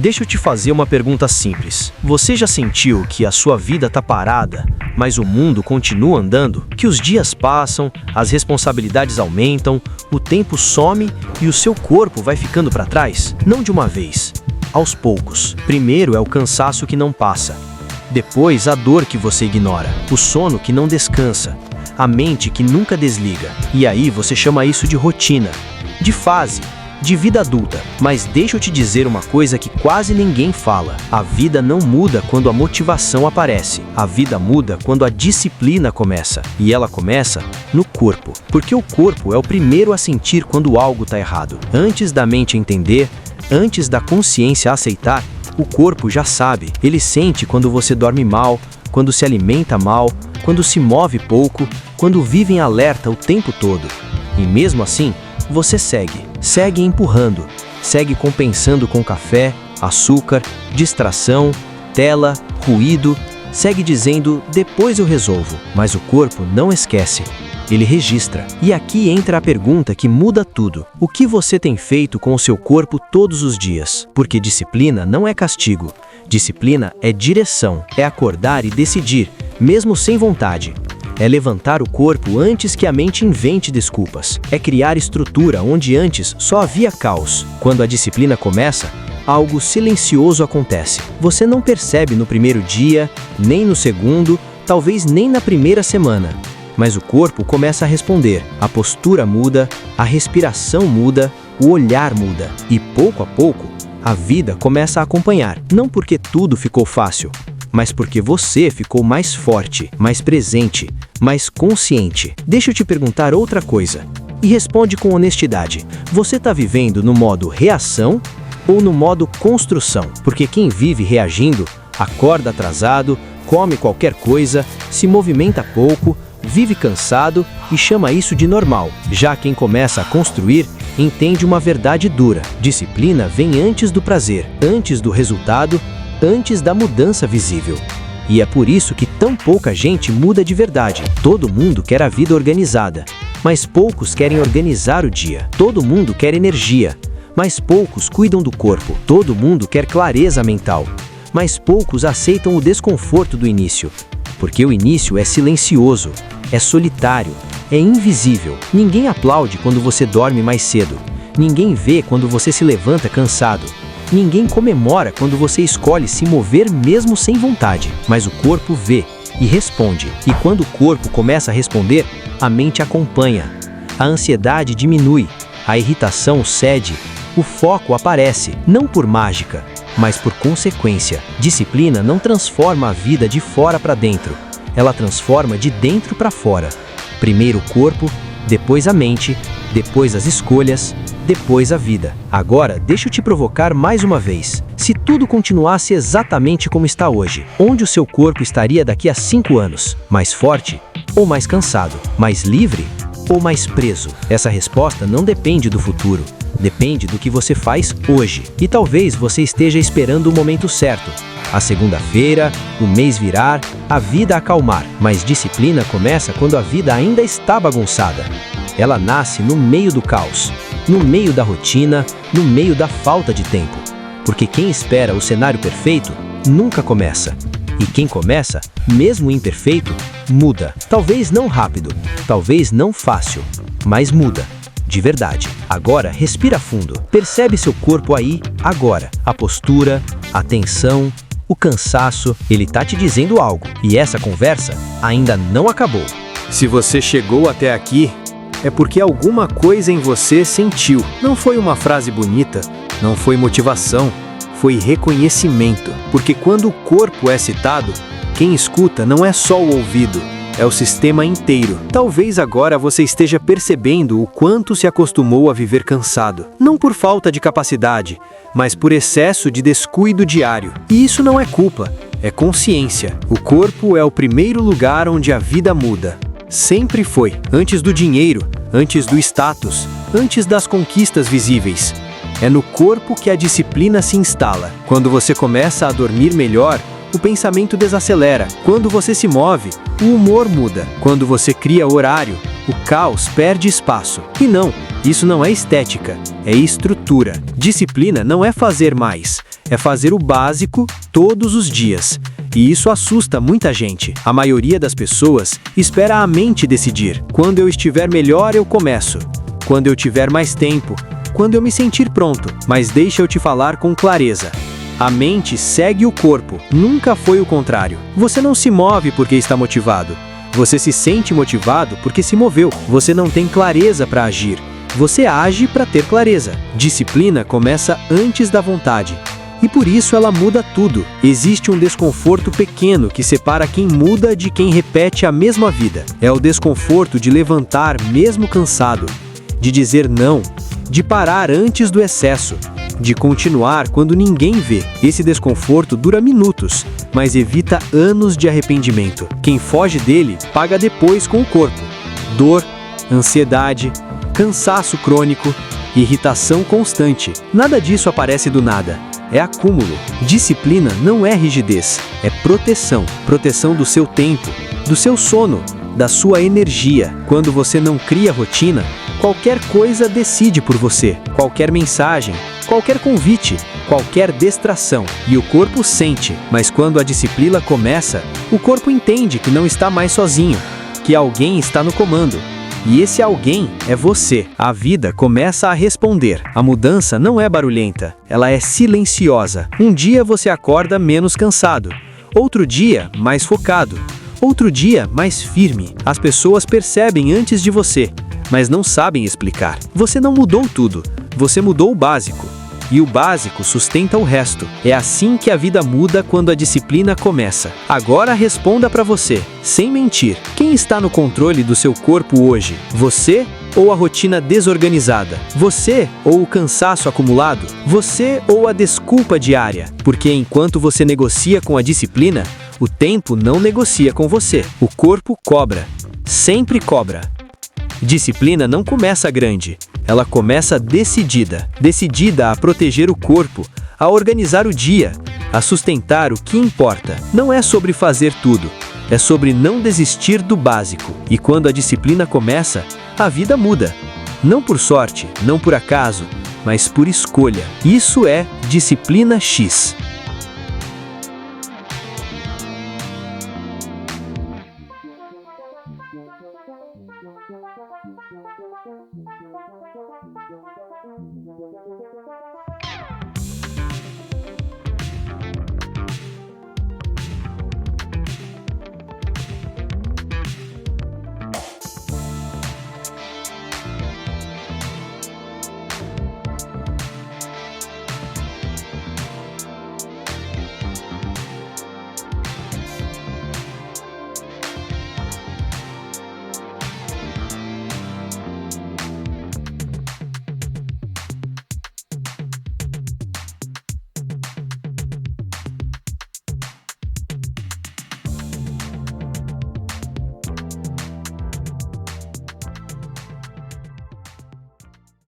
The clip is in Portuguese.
Deixa eu te fazer uma pergunta simples. Você já sentiu que a sua vida tá parada, mas o mundo continua andando? Que os dias passam, as responsabilidades aumentam, o tempo some e o seu corpo vai ficando para trás? Não de uma vez, aos poucos. Primeiro é o cansaço que não passa. Depois a dor que você ignora, o sono que não descansa, a mente que nunca desliga. E aí você chama isso de rotina, de fase, de vida adulta. Mas deixa eu te dizer uma coisa que quase ninguém fala. A vida não muda quando a motivação aparece. A vida muda quando a disciplina começa. E ela começa no corpo. Porque o corpo é o primeiro a sentir quando algo está errado. Antes da mente entender, antes da consciência aceitar, o corpo já sabe. Ele sente quando você dorme mal, quando se alimenta mal, quando se move pouco, quando vive em alerta o tempo todo. E mesmo assim, você segue empurrando, segue compensando com café, açúcar, distração, tela, ruído, segue dizendo, depois eu resolvo. Mas o corpo não esquece, ele registra. E aqui entra a pergunta que muda tudo. O que você tem feito com o seu corpo todos os dias? Porque disciplina não é castigo. Disciplina é direção, é acordar e decidir, mesmo sem vontade. É levantar o corpo antes que a mente invente desculpas. É criar estrutura onde antes só havia caos. Quando a disciplina começa, algo silencioso acontece. Você não percebe no primeiro dia, nem no segundo, talvez nem na primeira semana. Mas o corpo começa a responder. A postura muda, a respiração muda, o olhar muda. E pouco a pouco, a vida começa a acompanhar. Não porque tudo ficou fácil, mas porque você ficou mais forte, mais presente, mais consciente. Deixa eu te perguntar outra coisa, e responde com honestidade. Você está vivendo no modo reação ou no modo construção? Porque quem vive reagindo, acorda atrasado, come qualquer coisa, se movimenta pouco, vive cansado e chama isso de normal. Já quem começa a construir, entende uma verdade dura. Disciplina vem antes do prazer, antes do resultado, antes da mudança visível. E é por isso que tão pouca gente muda de verdade. Todo mundo quer a vida organizada, mas poucos querem organizar o dia. Todo mundo quer energia, mas poucos cuidam do corpo. Todo mundo quer clareza mental, mas poucos aceitam o desconforto do início. Porque o início é silencioso, é solitário, é invisível. Ninguém aplaude quando você dorme mais cedo. Ninguém vê quando você se levanta cansado. Ninguém comemora quando você escolhe se mover mesmo sem vontade, mas o corpo vê e responde. E quando o corpo começa a responder, a mente acompanha. A ansiedade diminui, a irritação cede, o foco aparece, não por mágica, mas por consequência. Disciplina não transforma a vida de fora para dentro, ela transforma de dentro para fora. Primeiro o corpo, depois a mente, depois as escolhas, depois a vida. Agora, deixa eu te provocar mais uma vez. Se tudo continuasse exatamente como está hoje, onde o seu corpo estaria daqui a 5 anos? Mais forte ou mais cansado? Mais livre ou mais preso? Essa resposta não depende do futuro, depende do que você faz hoje. E talvez você esteja esperando o momento certo. A segunda-feira, o mês virar, a vida acalmar. Mas disciplina começa quando a vida ainda está bagunçada. Ela nasce no meio do caos, no meio da rotina, no meio da falta de tempo. Porque quem espera o cenário perfeito, nunca começa. E quem começa, mesmo imperfeito, muda. Talvez não rápido, talvez não fácil, mas muda. De verdade. Agora, respira fundo. Percebe seu corpo aí, agora. A postura, a tensão, o cansaço, ele tá te dizendo algo. E essa conversa ainda não acabou. Se você chegou até aqui, é porque alguma coisa em você sentiu. Não foi uma frase bonita, não foi motivação, foi reconhecimento. Porque quando o corpo é citado, quem escuta não é só o ouvido, é o sistema inteiro. Talvez agora você esteja percebendo o quanto se acostumou a viver cansado. Não por falta de capacidade, mas por excesso de descuido diário. E isso não é culpa, é consciência. O corpo é o primeiro lugar onde a vida muda. Sempre foi. Antes do dinheiro, antes do status, antes das conquistas visíveis. É no corpo que a disciplina se instala. Quando você começa a dormir melhor, o pensamento desacelera. Quando você se move, o humor muda. Quando você cria horário, o caos perde espaço. E não, isso não é estética, é estrutura. Disciplina não é fazer mais, é fazer o básico todos os dias. E isso assusta muita gente. A maioria das pessoas espera a mente decidir. Quando eu estiver melhor, eu começo. Quando eu tiver mais tempo. Quando eu me sentir pronto. Mas deixa eu te falar com clareza. A mente segue o corpo, nunca foi o contrário. Você não se move porque está motivado. Você se sente motivado porque se moveu. Você não tem clareza para agir. Você age para ter clareza. Disciplina começa antes da vontade. E por isso ela muda tudo. Existe um desconforto pequeno que separa quem muda de quem repete a mesma vida. É o desconforto de levantar mesmo cansado, de dizer não, de parar antes do excesso, de continuar quando ninguém vê. Esse desconforto dura minutos, mas evita anos de arrependimento. Quem foge dele paga depois com o corpo. Dor, ansiedade, cansaço crônico, irritação constante. Nada disso aparece do nada. É acúmulo. Disciplina não é rigidez, é proteção. Proteção do seu tempo, do seu sono, da sua energia. Quando você não cria rotina, qualquer coisa decide por você. Qualquer mensagem, qualquer convite, qualquer distração. E o corpo sente, mas quando a disciplina começa, o corpo entende que não está mais sozinho, que alguém está no comando. E esse alguém é você. A vida começa a responder. A mudança não é barulhenta, ela é silenciosa. Um dia você acorda menos cansado, outro dia mais focado, outro dia mais firme. As pessoas percebem antes de você, mas não sabem explicar. Você não mudou tudo, você mudou o básico. E o básico sustenta o resto. É assim que a vida muda quando a disciplina começa. Agora responda para você, sem mentir. Quem está no controle do seu corpo hoje? Você ou a rotina desorganizada? Você ou o cansaço acumulado? Você ou a desculpa diária? Porque enquanto você negocia com a disciplina, o tempo não negocia com você. O corpo cobra. Sempre cobra. Disciplina não começa grande, ela começa decidida. Decidida a proteger o corpo, a organizar o dia, a sustentar o que importa. Não é sobre fazer tudo, é sobre não desistir do básico. E quando a disciplina começa, a vida muda. Não por sorte, não por acaso, mas por escolha. Isso é Disciplina X.